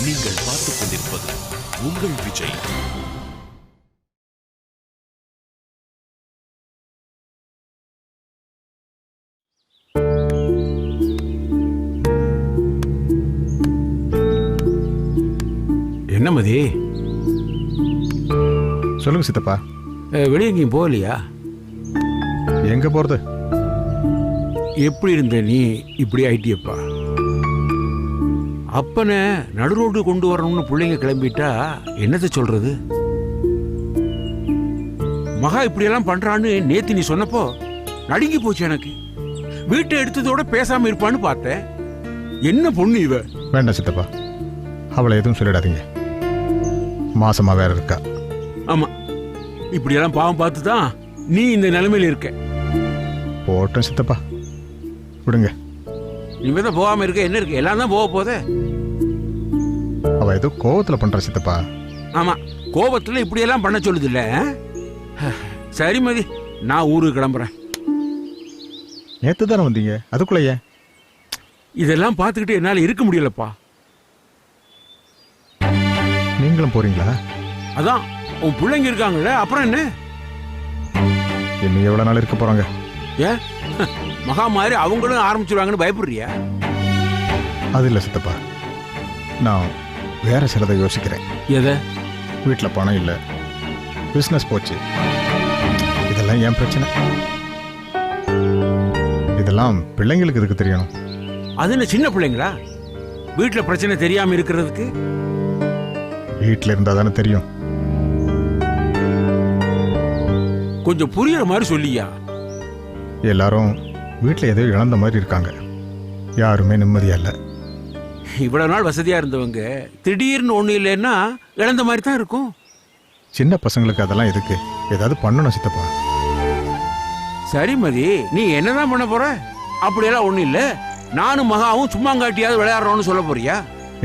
நீங்கள் பார்த்துக் கொண்டிருப்பது உங்கள் விஜய். என்ன மதி? சொல்லுங்க சித்தப்பா. வெளியே எங்கேயும் போகலையா? எங்க போறது? எப்படி இருந்த நீ இப்படி ஆயிட்டியப்பா? அப்பனை நடு ரோடு கொண்டு வரணும்னு பிள்ளைங்க கிளம்பிட்டா என்னத்தை சொல்றது? மகா இப்படியெல்லாம் பண்றான்னு நேத்து நீ சொன்னப்போ நடுங்கி போச்சு எனக்கு. வீட்டை எடுத்ததோட பேசாம இருப்பான்னு பார்த்தேன். என்ன பொண்ணு இவ? வேண்டாம் சித்தப்பா, அவளை எதுவும் சொல்லிடாதீங்க. மாசமா வேற இருக்கா. ஆமா, இப்படியெல்லாம் பாவம் பார்த்து தான் நீ இந்த நிலைமையில இருக்க. போட்டோம் சித்தப்பா, விடுங்க. இனிமேதான் போகாம இருக்க என்ன இருக்கு? எல்லாம் தான் போக போதே. அவ ஏதோ கோவத்துல பண்ற சித்தப்பா. ஆமா, கோபத்துல இப்படி எல்லாம் பண்ண சொல்லுது இல்ல. சரி மதி, நான் ஊருக்கு கிளம்புறேன். நேத்து தானே வந்தீங்க, அதுக்குள்ள ஏன்? இதெல்லாம் பார்த்துக்கிட்டு என்னால இருக்க முடியலப்பா. நீங்களும் போறீங்களா? அதான் உன் பிள்ளைங்க இருக்காங்கல்ல, அப்புறம் என்ன? இன்னும் எவ்வளவு நாள் இருக்க போறாங்க? ஏன் மகா மாதிரி அவங்களும் ஆரம்பிச்சிருவாங்கன்னு பயப்படுறியா? அது இல்ல சித்தப்பா, நான் வேற சிலதை யோசிக்கிறேன். எதை? வீட்டுல பணம் இல்ல, பிசினஸ் போச்சு, இதெல்லாம் ஏன் பிரச்சனை? இதெல்லாம் பிள்ளைங்களுக்கு இதுக்கு தெரியணும். அது என்ன சின்ன பிள்ளைங்களா வீட்டுல பிரச்சனை தெரியாம இருக்கிறதுக்கு? வீட்டுல இருந்தா தானே தெரியும். கொஞ்சம் புரியுற மாதிரி சொல்லியா? எல்லாரும் வீட்டுல ஏதோ இழந்த மாதிரி இருக்காங்க, யாருமே நிம்மதியா இல்ல. இவ்வளவு நாள் வசதியா இருந்தவங்க திடீர்னு ஒண்ணு இல்லைன்னா இழந்த மாதிரி தான் இருக்கும். சின்ன பசங்களுக்கு அதெல்லாம் எதுக்கு? ஏதாவது பண்ணணும் சித்தப்பா. சரி மதி, நீ என்னதான் பண்ண போற? அப்படியெல்லாம் ஒண்ணு இல்ல, நானும் மகாவும் சும்மாங்காட்டியாவது விளையாடுறோம்னு சொல்ல போறியா?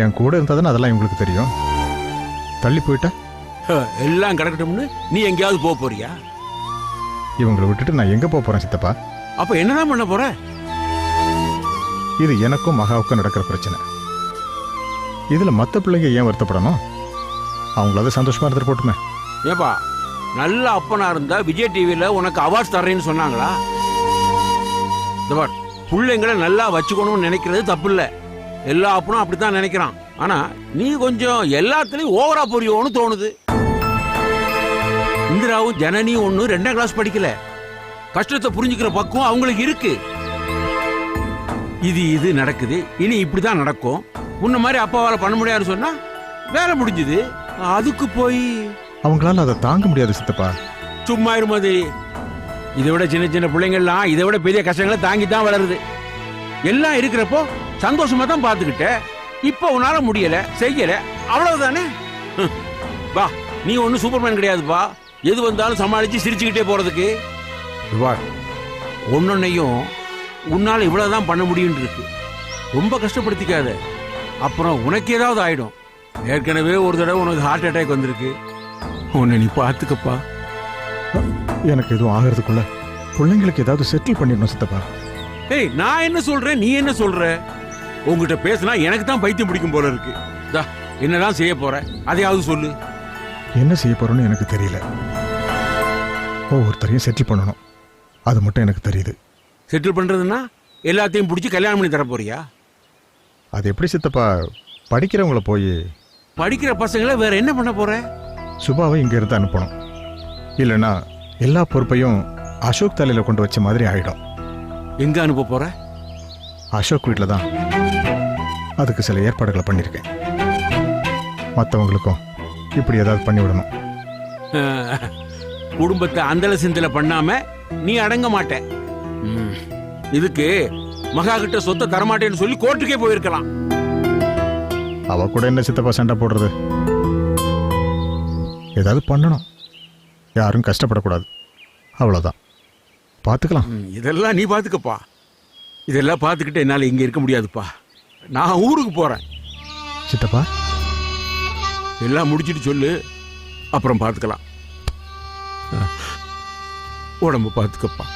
என் கூட இருந்தா தானே அதெல்லாம் இவங்களுக்கு தெரியும். தள்ளி போயிட்டா எல்லாம் கிடக்கட்டும்னு நீ எங்கேயாவது போக போறியா? இவங்களை விட்டுட்டு நான் எங்க போறேன் சித்தப்பா? அப்ப என்னதான் பண்ண போற? இது எனக்கும் மகாவுக்கும் நடக்கிற பிரச்சனை. இதுல மத்த பிள்ளைங்க ஏன் வருத்தப்படணும்? அவங்களாவது சந்தோஷமா இருந்துட்டு போட்டுமே. ஏப்பா, நல்ல அப்பனா இருந்தா விஜய் டிவில உனக்கு அவார்ட்ஸ் தர்றேன்னு சொன்னாங்களா? பிள்ளைங்களை நல்லா வச்சுக்கணும்னு நினைக்கிறது தப்பு இல்ல. எல்லா அப்பனும் அப்படித்தான் நினைக்கிறான். ஆனா நீ கொஞ்சம் எல்லாத்துலயும் ஓவரா புரியோன்னு தோணுது. இந்திராவும் ஜனனியும் ஒண்ணு 2ஆம் கிளாஸ் படிக்கல. கஷ்டத்தை புரிஞ்சுக்கிற பக்குவம் அவங்களுக்கு இருக்கு. இது நடக்குது, இனி இப்படிதான் நடக்கும். முன்ன மாதிரி அப்பாவால பண்ண முடியாதுன்னு சொன்னா வேலை முடிஞ்சுது. அதுக்கு போய் அவங்களால அதை தாங்க முடியாது சித்தப்பா. சும்மா இருமதி. இதை விட சின்ன சின்ன பிள்ளைங்கள்லாம் இதை விட பெரிய கஷ்டங்களை தாங்கி தான் வளருது. எல்லாம் இருக்கிறப்போ சந்தோஷமா தான் பார்த்துக்கிட்ட. இப்ப உன்னால முடியல, செய்யல, அவ்வளவுதானே. வா, நீ ஒன்னும் சூப்பர்மேன் கிடையாதுப்பா. எது வந்தாலும் சமாளிச்சு சிரிச்சுக்கிட்டே போறதுக்கு. ஒன்னொன்னையும் உன்னால இவ்வளவுதான் பண்ண முடியும் இருக்கு. ரொம்ப கஷ்டப்படுத்திக்காத, அப்புறம் உனக்கு ஏதாவது ஆயிடும். ஏற்கனவே ஒரு தடவை உனக்கு ஹார்ட் அட்டாக் வந்திருக்கு. உன்னை நீ பார்த்துக்கப்பா. எனக்கு எதுவும் ஆகிறதுக்குள்ள பிள்ளைங்களுக்கு ஏதாவது செட்டில் பண்ணிடணும் சித்தப்பா. ஏய், நான் என்ன சொல்றேன், நீ என்ன சொல்ற? உங்ககிட்ட பேசினா எனக்கு தான் பைத்தியம் பிடிக்கும் போல இருக்கு. என்னதான் செய்ய போற, அதையாவது சொல்லு. என்ன செய்ய போறோம்னு எனக்கு தெரியல. ஒவ்வொருத்தரையும் செட்டில் பண்ணணும், அது மட்டும் எனக்கு தெரியுது. செட்டில் பண்றதுன்னா எல்லாத்தையும் பிடிச்சி கல்யாணம் பண்ணி தர போறியா? அது எப்படி சித்தப்பா? படிக்கிறவங்கள போய் படிக்கிற பசங்களை வேற என்ன பண்ண போற? சுபாவை இங்க இருந்து அனுப்பணும். இல்லைன்னா எல்லா பொறுப்பையும் அசோக் தலையில கொண்டு வச்ச மாதிரி ஆயிடும். எங்க அனுப்ப போற? அசோக் வீட்டில் தான். அதுக்கு சில ஏற்பாடுகளை பண்ணியிருக்கேன். மற்றவங்களுக்கும் இப்படி ஏதாவது பண்ணி விடணும். குடும்பத்தை அந்தல சிந்தல பண்ணாம நீ அடங்க மாட்ட. இதுக்கு மகா கிட்ட சொத்தை தரமாட்டேன்னு சொல்லி கோர்ட்டுக்கே போயிருக்கலாம். அவ கூட என்ன சித்தப்பா சண்டை போடுறது? ஏதாவது பண்ணணும், யாரும் கஷ்டப்படக்கூடாது, அவ்வளவுதான். பார்த்துக்கலாம். இதெல்லாம் நீ பார்த்துக்கப்பா. இதெல்லாம் பார்த்துக்கிட்டு என்னால் இங்கே இருக்க முடியாதுப்பா. நான் ஊருக்கு போறேன். சித்தப்பா, எல்லாம் முடிச்சிட்டு சொல்லு, அப்புறம் பார்த்துக்கலாம். உடம்பு பார்த்துக்கப்பா.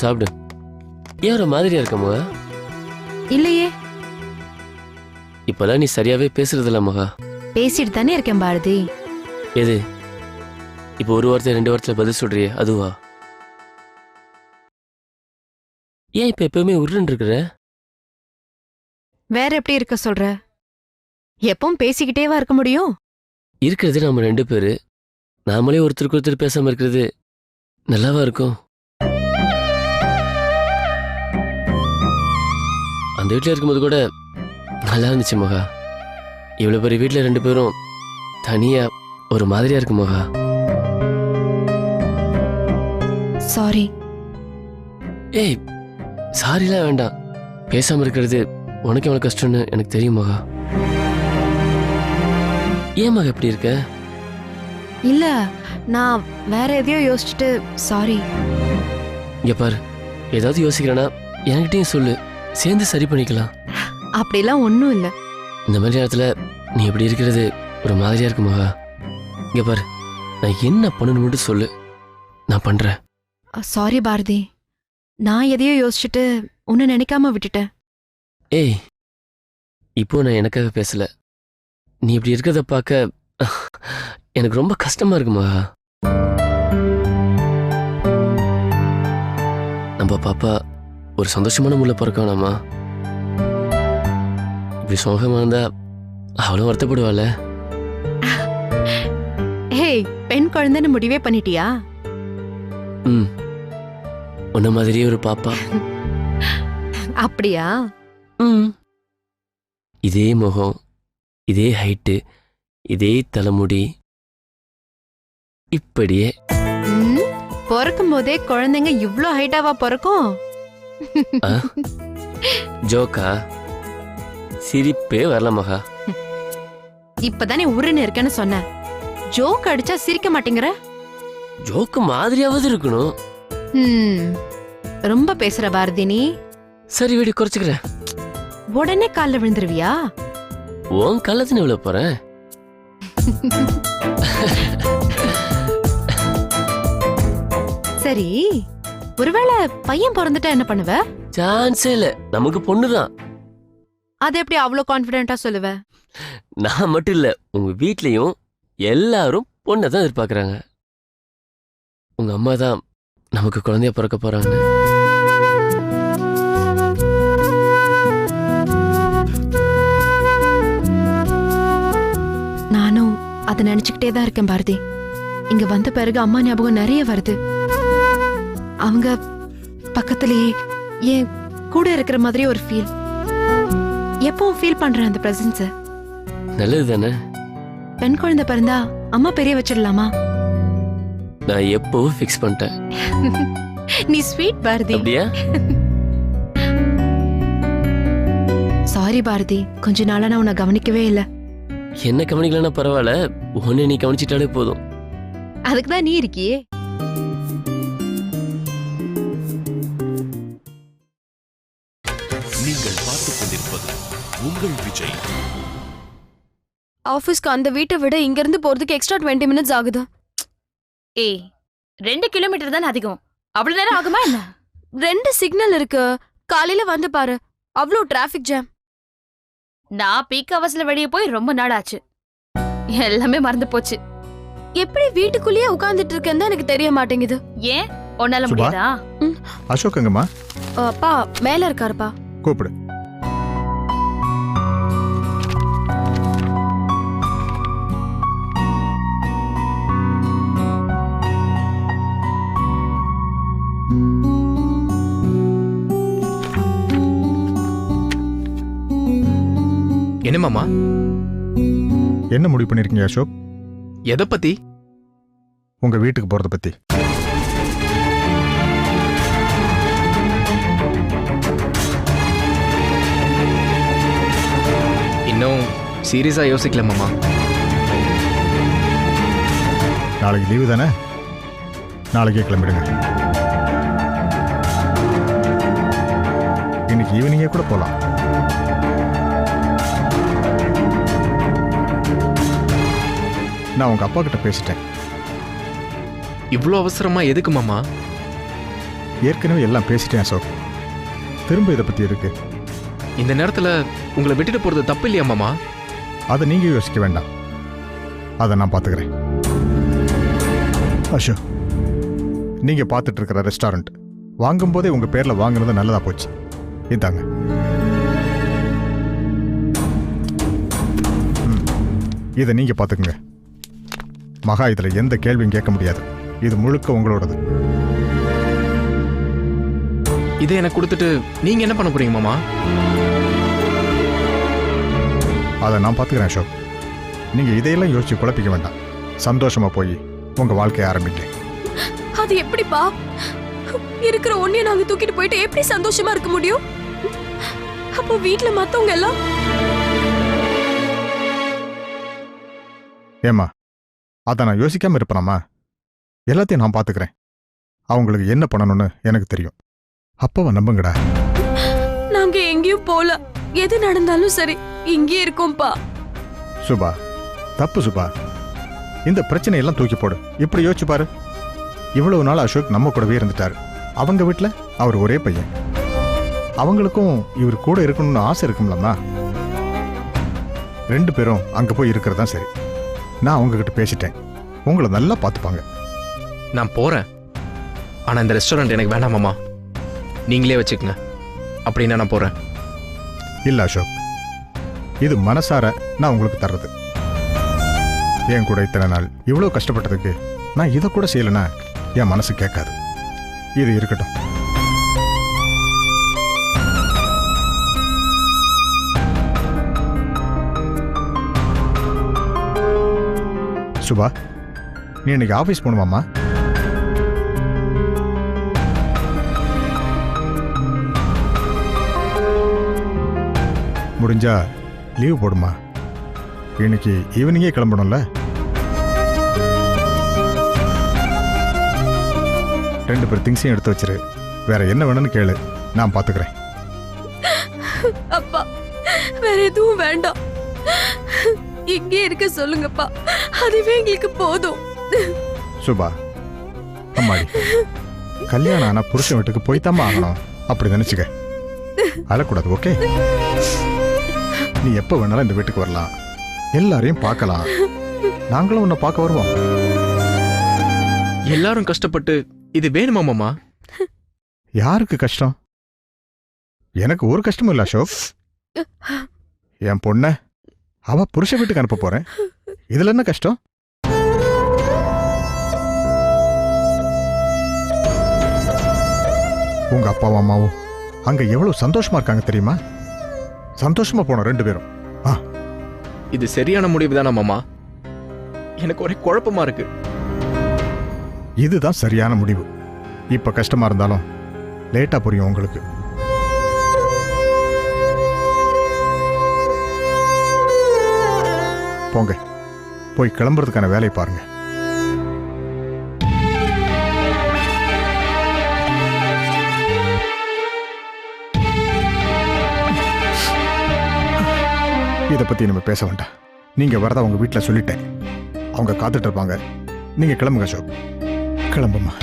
சாப்பிடு. ஏன் ஒரு மாதிரியா இருக்க மகா? இல்லையே, இப்பதான் நீ சரியாவே பேசுறதில்ல மகா. பேசிட்டு தானே இருக்கேன் பாரதி. எது? இப்போ ஒரு வாரத்தை 2 வாரத்துல பதில் சொல்றியே அதுவா? ஏன் இப்ப எப்பவுமே உருன்னு இருக்கிற? வேற எப்படி இருக்க சொல்ற? எப்பவும் பேசிக்கிட்டேவா இருக்க முடியும்? இருக்கிறது நம்ம 2 பேரு. நாமளே ஒருத்தருக்கு ஒருத்தர் பேசாம இருக்கிறது நல்லாவா இருக்கும்? அந்த வீட்டில் இருக்கும்போது கூட நல்லா இருந்துச்சு மகா. இவ்வளவு பெரிய வீட்டில் 2 பேரும் தனியா ஒரு மாதிரியா இருக்கு மகா. சாரி. ஏய், சாரிலாம் வேண்டாம். பேசாம இருக்கிறது உனக்கு எவ்வளவு கஷ்டம்னு எனக்கு தெரியும் மகா. ஏன் மகா இப்படி இருக்க? இல்ல, நான் வேற எதையோ யோசிச்சுட்டு சாரி. இங்க பாரு, ஏதாவது யோசிக்கிறேன்னா என்கிட்டயும் சொல்லு, சேர்ந்து சரி பண்ணிக்கலாம். அப்படிலாம் ஒன்றும் இல்லை. இந்த மாதிரி நேரத்துல நீ எப்படி இருக்கிறது ஒரு மாதிரியா இருக்கு மகா. இங்க பாரு, நான் என்ன பண்ணணும் மட்டும் சொல்லு, நான் பண்றேன். சாரி பாரதி, நான் எதையோ யோசிச்சுட்டு உன்னை நினைக்காம விட்டுட்டேன். ஏய், இப்போ நான் எனக்காக பேசல. நீ இப்படி இருக்கிறத பார்க்க எனக்கு ரொம்ப கஷ்டமா இருக்கு மகா. நம்ம பாப்பா ஒரு சந்தோஷமான முள்ள பிறக்கணுமா? இப்படி சோகமா இருந்தா அவளும் வருத்தப்படுவாள். ஹேய், பெண் குழந்தைன்னு முடிவே பண்ணிட்டியா? ம், உன்ன மாதிரியே ஒரு பாப்பா. அப்படியா? ம், இதே முகம், இதே ஹைட்டு, இதே தலைமுடி, இப்படியே. பிறக்கும் போதே குழந்தைங்க இவ்ளோ ஹைட்டாவா பிறக்கும்? ஜோக்கா? சிரிப்பே வரல மகா. இப்பதானே உருன்னு இருக்கேன்னு சொன்ன. ஜோக் அடிச்சா சிரிக்க மாட்டேங்கிற? ஜோக்கு மாதிரியாவது இருக்கணும். ரொம்ப பேசுற பாரதி நீ. சரி வீடு குறைச்சுக்கிறேன். உடனே கால்ல விழுந்துருவியா? உன் கள்ளத்தின விழ போறேன். சரி, ஒருவேளை பையன் பிறந்துட்டா என்ன பண்ணுவ? சான்ஸே இல்ல, நமக்கு பொண்ணுதான். அது எப்படி அவ்வளவு கான்பிடென்ட்டா சொல்லுவ? நான் மட்டும் இல்ல, உங்க வீட்லயும் எல்லாரும் பொண்ணதான் எதிர்பார்க்கறாங்க. உங்க அம்மா தான் நமக்கு குழந்தைய பிறக்க போறாங்க. நானும் அதை நினைச்சுக்கிட்டே தான் இருக்கேன் பாரதி. இங்க வந்த பிறகு அம்மா ஞாபகம் நிறைய வருது. அவங்க பக்கத்திலேயே என் கூட இருக்கிற மாதிரி ஒரு ஃபீல். எப்பவும் ஃபீல் பண்றேன் அந்த பிரசன்ஸ். நல்லது தானே? பெண் குழந்தை பிறந்தா அம்மா பெரிய வச்சிடலாமா? நான் எப்பவும் ஃபிக்ஸ் பண்ணிட்டேன். நீ ஸ்வீட் பாரதி. அப்படியா? சாரி பாரதி, கொஞ்ச நாளா நான் உன்னை கவனிக்கவே இல்லை. என்ன கவனிக்கலன்னா பரவாயில்ல, உன்னை நீ கவனிச்சிட்டாலே போதும். அதுக்குதான் நீ இருக்கியே. நீங்கள் பார்த்துக் கொண்டிருப்பது உங்கள் விஜய். ஆபீஸ்க்கு அந்த வீட்டை விட இங்க இருந்து போறதுக்கு எக்ஸ்ட்ரா 20 மினிட்ஸ் ஆகுது. ஏய், 2 கிலோமீட்டர் தானே அதிகம். அவ்வளவு நேரம் ஆகுமா என்ன? 2 சிக்னல் இருக்கு. காலையில வந்து பாரு, அவ்வளோ டிராபிக் ஜாம். நான் பீக் அவர்ஸ்ல வெளியே போய் ரொம்ப நாள் ஆச்சு. எல்லாமே மறந்து போச்சு. எப்படி வீட்டுக்குள்ளேயே உட்கார்ந்துட்டு இருக்கேன்னு எனக்கு தெரிய மாட்டேங்குது. ஏன் உன்னால சுபா? முடியாதா? அசோக் எங்கம்மா? அப்பா மேல இருக்காருப்பா. கூப்பிடு. என்ன மாமா? என்ன முடிவு பண்ணிருக்கீங்க அசோக்? எதை பத்தி? உங்க வீட்டுக்கு போறத பத்தி. இன்னும் சீரியஸா யோசிக்கல மாமா. நாளைக்கு லீவு தானே? நாளைக்கே கிளம்பிடுங்க. இன்னைக்கு ஈவினிங்கே கூட போலாம். நான் உங்க அப்பா கிட்ட பேசிட்டேன். இவ்வளோ அவசரமா எதுக்கு மாமா? ஏற்கனவே எல்லாம் பேசிட்டேன் அசோக். திரும்ப இதை பத்தி இருக்கு. இந்த நேரத்துல உங்களை விட்டுட்டு போறது தப்பு இல்லையா மாமா? அதை நீங்க யோசிக்க வேண்டாம், அதை நான் பார்த்துக்கிறேன். அசோக், நீங்க பார்த்துட்டு இருக்கிற ரெஸ்டாரண்ட் வாங்கும்போதே உங்க பேர்ல வாங்குனது நல்லதா போச்சு. இதாங்க. இதை நீங்க பார்த்துக்குங்க. மகா இதுல எந்த கேள்வியும் கேட்க முடியாது. இது முழுக்க உங்களோடது. இதை எனக்கு கொடுத்துட்டு நீங்க என்ன பண்ண போறீங்க மாமா? அதை நான் பார்த்துக்கிறேன் அசோக். நீங்க இதையெல்லாம் யோசிச்சு குழப்பிக்க வேண்டாம். சந்தோஷமா போய் உங்க வாழ்க்கையை ஆரம்பிக்க. அது எப்படிப்பா? இருக்கிற ஒன்னையும் நாங்க தூக்கிட்டு போயிட்டு எப்படி சந்தோஷமா இருக்க முடியும்? அப்போ வீட்ல மத்தவங்க எல்லாம் ஏமா, அதை நான் யோசிக்காம இருப்பேனாமா? எல்லாத்தையும் நான் பார்த்துக்கிறேன். அவங்களுக்கு என்ன பண்ணணும்னு எனக்கு தெரியும். அப்பாவை நம்புங்கடா. நாங்க எங்கேயும் போல. எது நடந்தாலும் சரி, இங்கே இருக்கோம்ப்பா. சுபா, தப்பு சுபா. இந்த பிரச்சனையெல்லாம் தூக்கி போடு. இப்படி யோசிச்சு பாரு. இவ்வளவு நாள் அசோக் நம்ம கூடவே இருந்துட்டாரு. அவங்க வீட்டுல அவர் ஒரே பையன். அவங்களுக்கும் இவர் கூட இருக்கணும்னு ஆசை இருக்கும்லம்மா. 2 பேரும் அங்க போய் இருக்கிறதா சரி. நான் அவங்க கிட்ட பேசிட்டேன். உங்களை நல்லா பார்த்துப்பாங்க. நான் போறேன். ஆனா இந்த ரெஸ்டாரண்ட் எனக்கு வேண்டாம் மாமா. நீங்களே வச்சுக்கங்க. அப்படின்னா நான் போறேன். இல்ல அசோக், இது மனசார நான் உங்களுக்கு தர்றது. என் கூட இத்தனை நாள் இவ்வளவு கஷ்டப்பட்டதுக்கு நான் இதை கூட செய்யலைன்னா என் மனசு கேட்காது. இது இருக்கட்டும். சுபா, நீ இன்னைக்கு ஆபீஸ் போகணுமாம்மா? முடிஞ்சா லீவ் போடுமா. இன்னைக்கு ஈவினிங்கே கிளம்பணும்ல. 2 பேர் திங்ஸையும் எடுத்து வச்சிரு. வேற என்ன வேணும்னு கேளு, நான் பாத்துக்கிறேன். அப்பா, வேற எதுவும் வேண்டாம். இங்கே இருக்க சொல்லுங்கப்பா. அதுவே எங்களுக்கு போதும். சுபா, அம்மாடி, கல்யாணம் ஆனா புருஷன் வீட்டுக்கு போய்த்தாம்மா ஆகணும். அப்படி நினைச்சுக்க. அழக்கூடாது, ஓகே? நீ எப்ப வேணாலும் இந்த வீட்டுக்கு வரலாம். எல்லாரையும் பார்க்கலாம். நாங்களும் உன்னை பார்க்க வருவோம். எல்லாரும் கஷ்டப்பட்டு இது வேணுமா மாமா? யாருக்கு கஷ்டம்? எனக்கு ஒரு கஷ்டமும் இல்ல அசோக். என் பொண்ண அவ புருஷ வீட்டுக்கு அனுப்ப போறேன். இதுல என்ன கஷ்டம்? உங்க அப்பாவும் அம்மாவும் அங்க எவ்வளவு சந்தோஷமா இருக்காங்க தெரியுமா? சந்தோஷமா போனோம் 2 பேரும். இது சரியான முடிவு தானே மாமா? எனக்கு ஒரே குழப்பமா இருக்கு. இதுதான் சரியான முடிவு. இப்ப கஷ்டமா இருந்தாலும் லேட்டா புரியும் உங்களுக்கு. போங்க, போய் கிளம்புறதுக்கான வேலையை பாருங்க. இதை பத்தி நம்ம பேச வேண்டாம். நீங்க வரதா உங்க வீட்டுல சொல்லிட்டேன். அவங்க காத்துட்டு இருப்பாங்க. நீங்க கிளம்புங்க அசோக். கிளம்புமா.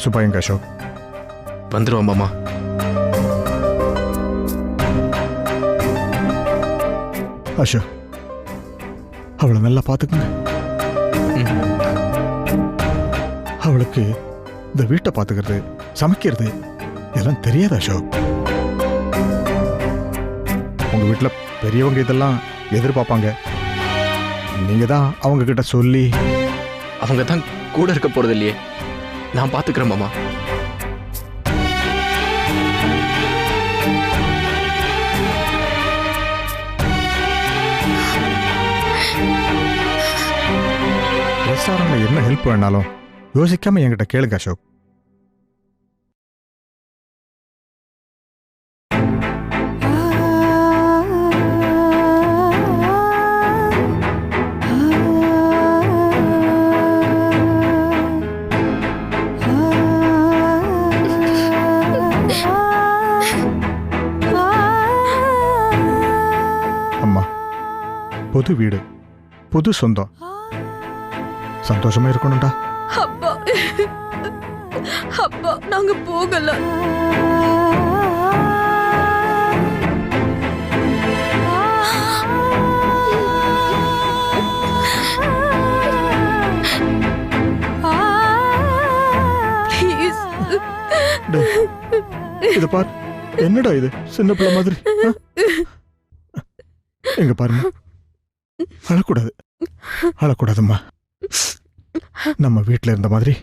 சுபா எங்க அசோக்? வந்துருவோம் மாமா. அசோக், அவளை நல்லா பார்த்துக்குங்க. அவளுக்கு இந்த வீட்டை பார்த்துக்கிறது, சமைக்கிறது இதெல்லாம் தெரியாது அசோக். உங்க வீட்டில் பெரியவங்க இதெல்லாம் எதிர்பார்ப்பாங்க. நீங்க தான் அவங்க கிட்ட சொல்லி. அவங்க தான் கூட இருக்க போறது இல்லையே. நான் பாத்துக்கிறேன் மாமா. என்ன ஹெல்ப் வேணாலும் யோசிக்காம என்கிட்ட கேளுங்க அசோக். அம்மா, புது வீடு, புது சொந்தம், சந்தோஷமா இருக்கணும்டா. அப்பா அப்பா நாங்க போகல. டேய், இத பார், என்னடா இது சின்ன பிள்ளை மாதிரி? எங்க பாருமா, அழக்கூடாது, அழக்கூடாதும்மா. நம்ம வீட்டில் இருந்த மாதிரி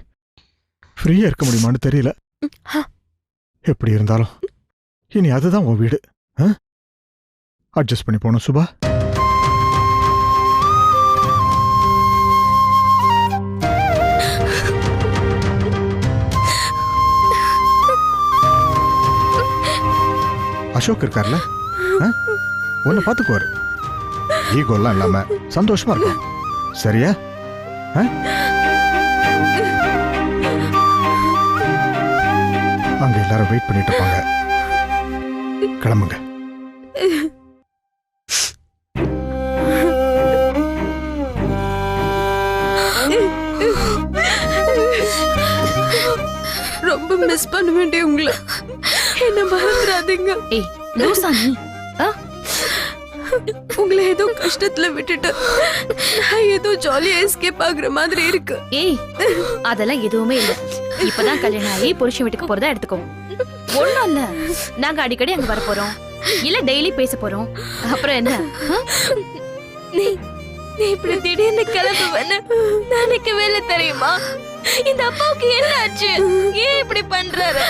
ஃப்ரீயா இருக்க முடியுமான்னு தெரியல. எப்படி இருந்தாலும் இனி அதுதான் உன் வீடு. அட்ஜஸ்ட் பண்ணி போகணும் சுபா. அசோக் இருக்கார்ல, உன்னை பார்த்துக்குவாரு. ஈகோலாம் இல்லாம சந்தோஷமா இருக்கும். சரியா? அங்க எல்லாரும் வெயிட் பண்ணிட்டு இருப்பாங்க. கிளம்புங்க. ரொம்ப மிஸ் பண்ண வேண்டிய உங்களை. என்ன மறந்துடாதீங்க. ஏய் லூசா நீ? உங்களை ஏதோ கஷ்டத்துல விட்டுட்டு நான் ஏதோ ஜாலியா எஸ்கேப் ஆகுற மாதிரி இருக்கு. ஏய் அதெல்லாம் எதுவுமே இல்ல. இப்பதான் கல்யாணம் ஆகி புருஷன் வீட்டுக்கு போறதா எடுத்துக்கோ. ஒண்ணும் இல்ல, நாங்க அடிக்கடி அங்க வர போறோம், இல்ல டெய்லி பேச போறோம். அப்புறம் என்ன? நீ இப்படி திடீர்னு கிளம்புவேன்னு நினைக்கவே இல்லை தெரியுமா? இந்த அப்பாவுக்கு என்ன ஆச்சு? ஏன் இப்படி பண்றாரு?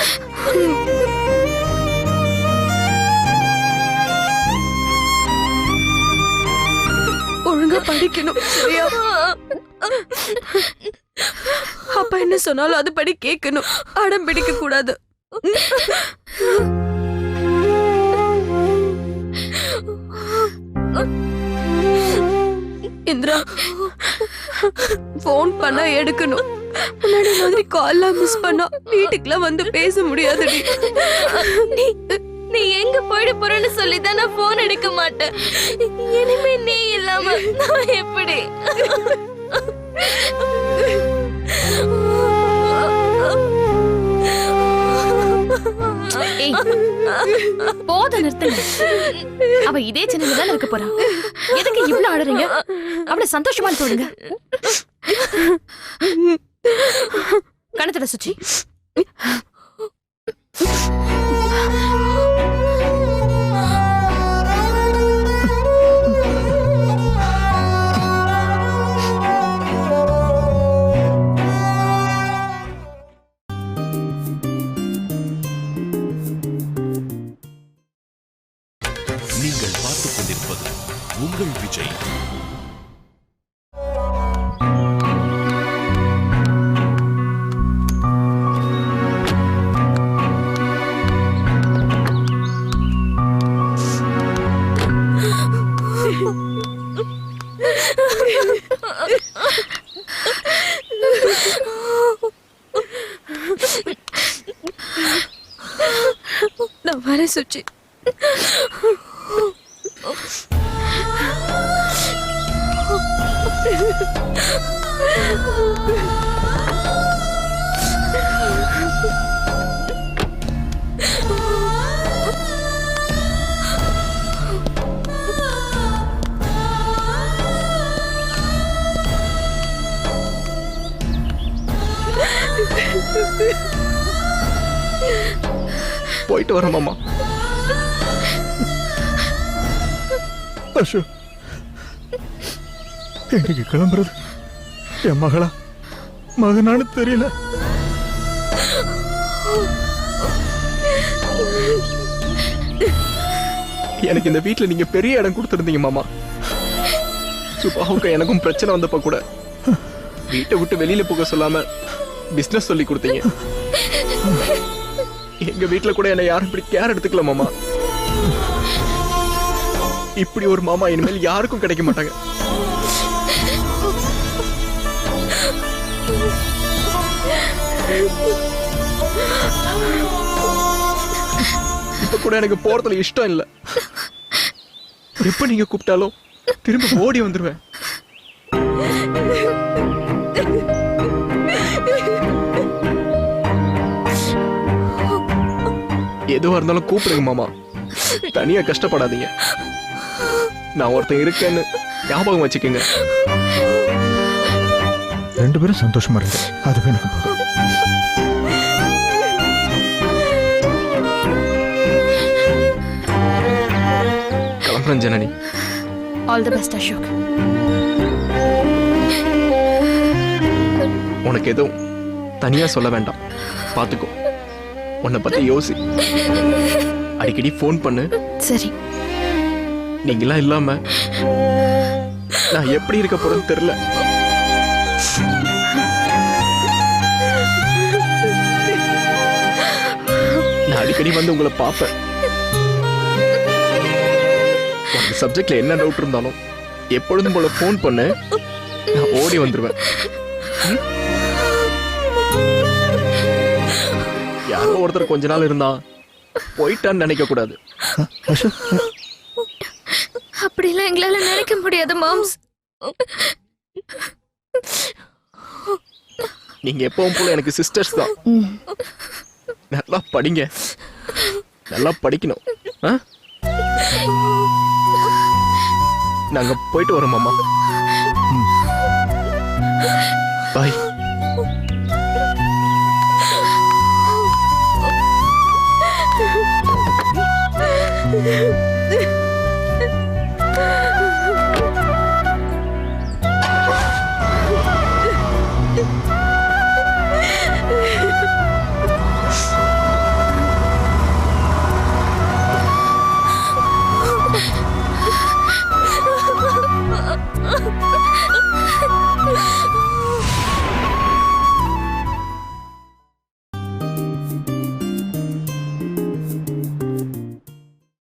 ஒழுங்கா படிக்கணும், சரியா? அப்பா என்ன சொன்னாலும் அது படி கேட்கணும், அடம் பிடிக்க கூடாது. இந்திரா, போன் பண்ணா எடுக்கணும். முன்னாடி மாதிரி கால்லாம் மிஸ் பண்ணா வீட்டுக்குலாம் வந்து பேச முடியாதுடி. நீ எங்க போயிட போறன்னு சொல்லிதான் நான் போன் எடுக்க மாட்டேன். இனிமே நீ இல்லாம நான் எப்படி? போத நிறுத்துங்க. அவ இதே சென்னையில தான் இருக்க போறா. எதுக்கு இவ்வளவு அழறீங்க? அவளை சந்தோஷமா போடுங்க. கணத்துல சுச்சி. நீங்கள் பார்த்துக் கொண்டிருப்பது உங்கள் விஜய். நான் வரேன் சுச்சி. போயிட்டு வரேன் மாமா. அசோக், எங்க கிளம்புறது? என் மகளா மகனானு தெரியல. எனக்கு இந்த வீட்டுல நீங்க பெரிய இடம் கொடுத்துருந்தீங்க மாமா. சுபாவுக்கு எனக்கும் பிரச்சனை வந்தப்ப கூட வீட்டை விட்டு வெளியில போக சொல்லாம பிசினஸ் சொல்லி கொடுத்தீங்க. எங்க வீட்டுல கூட என்ன யாரும் இப்படி கேர் எடுத்துக்கல மாமா. இப்படி ஒரு மாமா இனிமேல் யாருக்கும் கிடைக்க மாட்டாங்க. இப்ப கூட எனக்கு போறதுல இஷ்டம் இல்ல. எப்ப நீங்க கூப்பிட்டாலும் திரும்ப ஓடி வந்துருவேன். எதுவா இருந்தாலும் கூப்பிடுங்க மாமா. தனியா கஷ்டப்படாதீங்க. நான் ஒருத்தன் இருக்கேன்னு ஞாபகம் வச்சுக்கோங்க. 2 பேரும் சந்தோஷமா இருக்கு, அதுவே எனக்கு போதும். கிளம்புறேன் Janani. All the best Ashok. உனக்கு எதுவும் தனியா சொல்ல வேண்டாம், பாத்துக்கோ. உன்னை பத்தி யோசி, அடிக்கடி ஃபோன் பண்ணு. சரி. நீங்களா இல்லாம நான் எப்படி இருக்க போறேன்னு தெரியல. நான் அடிக்கடி வந்து உங்களை பார்ப்பேன். உங்க சப்ஜெக்ட்ல என்ன டவுட் இருந்தாலும் எப்பொழுதும் போல ஃபோன் பண்ணு, நான் ஓடி வந்துருவேன். யாரோ ஒருத்தர் கொஞ்ச நாள் இருந்தா போயிட்டான்னு நினைக்க கூடாது. அசோக், அப்படிலாம் எங்களால நினைக்க முடியாது மாம்ஸ். நீங்க எப்பவும் போல எனக்கு சிஸ்டர்ஸ் தான். நல்லா படிங்க, நல்லா படிக்கணும். நாங்க போயிட்டு வரோம் மாமா. பாய். Yeah.